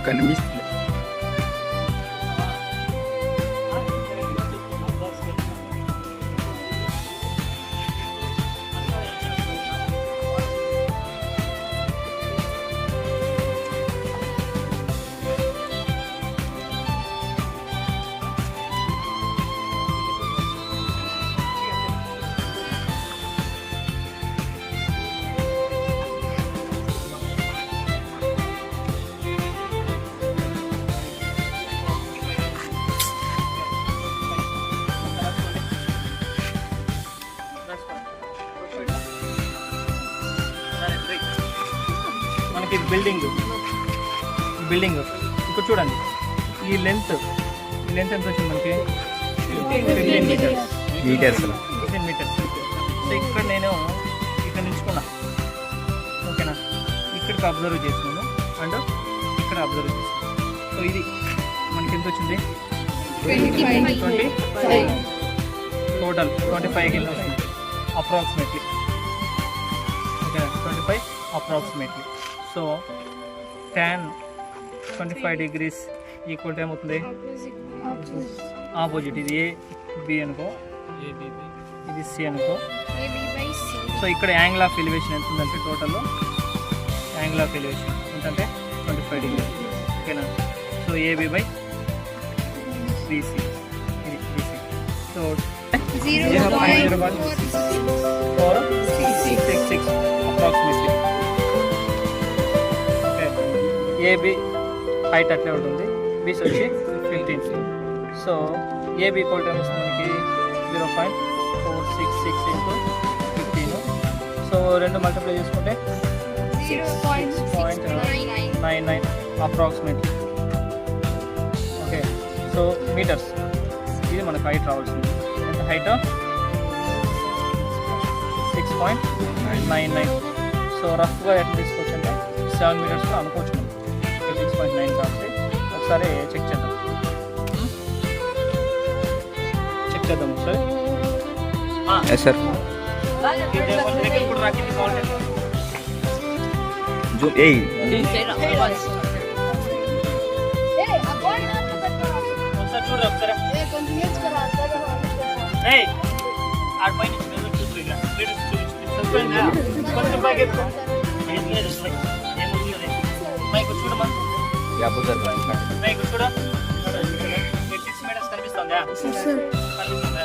కనిపిస్తుంది. మనకి బిల్డింగ్ ఇక్కడ చూడండి, ఈ లెంత్ ఎంత వచ్చింది మనకి 15 మీటర్స్. 15 మీటర్స్. సో ఇక్కడ నేను ఇక్కడ నిల్చుకున్నా, ఓకేనా, ఇక్కడికి అబ్జర్వ్ చేస్తున్నాను అండ్ ఇక్కడ అబ్జర్వ్ చేస్తున్నాను. సో ఇది మనకి ఎంత వచ్చింది 25 టోటల్ 25 కిలో వస్తుంది అప్రాక్సిమేట్లీ, ఓకేనా, 25 approximately. So tan 25 degrees equal to ఏమవుతుంది, ఆపోజిట్. ఇది AB అనుకో, ఇది C అనుకో. సో ఇక్కడ యాంగిల్ ఆఫ్ ఎలివేషన్ ఎంత ఉందంటే టోటల్లో యాంగిల్ ఆఫ్ ఎలివేషన్ ఏంటంటే 25 degrees, ఓకేనా. సో AB by BC, ఇది BC. So 0.0466 approximately. AB height అట్లే ఉంటుంది, బీస్ వచ్చి 15. సో AB ఈక్వల్ టు వస్తుంది మనకి 0.466 ఇంటూ 15. సో 2 మల్టిప్లై చేసుకుంటే 6.99 అప్రాక్సిమేట్లీ, ఓకే. సో మీటర్స్, ఇది మనకు హైట్ రావాల్సింది. ఎంత హైట్ 6.99. సో రఫ్గా ఎట్లా తీసుకోవచ్చు అంటే 7 మీటర్స్లో అనుకోవచ్చు. 6.9 కాబట్టి ఒకసారి చెక్ చేద్దాం ఒకసారి. సార్ ఇప్పుడు రాకింది కావాలి ఒకసారి చూడరా, ఒకసారి ఆడిపోయి కొంచెం బాగా ఎక్కువ మైకు చూడమా, మైకు చూడ 6 మీటర్స్ కనిపిస్తుందా, కనిపిస్తుందా,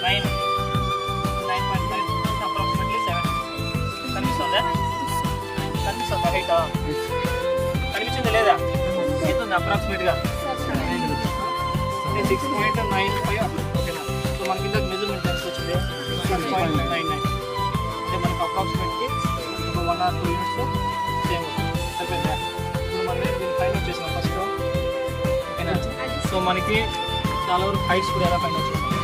9.5 అప్రాక్సిమేట్లీ 7 కనిపిస్తుందా, కనిపిస్తుందా హైట్ కనిపించిందా లేదా, అవుతుంది అప్రాక్సిమేట్గా 6.95, ఓకేనా. సో మనకి ఇందాక మెజర్మెంట్ ఎంత వచ్చింది 6.99, అంటే మనకి అప్రాక్సిమేట్లీ 1 or 2 యూనిట్స్ సేమ్ అయిపోయిందా. ఇప్పుడు మనం దీన్ని ఫైండ్ అవుట్ చేసినాం ఫస్ట్, ఓకేనా. సో మనకి చాలా వరకు హైట్స్ కూడా ఎలా ఫైండ్ అవుట్ చేసాం అంటే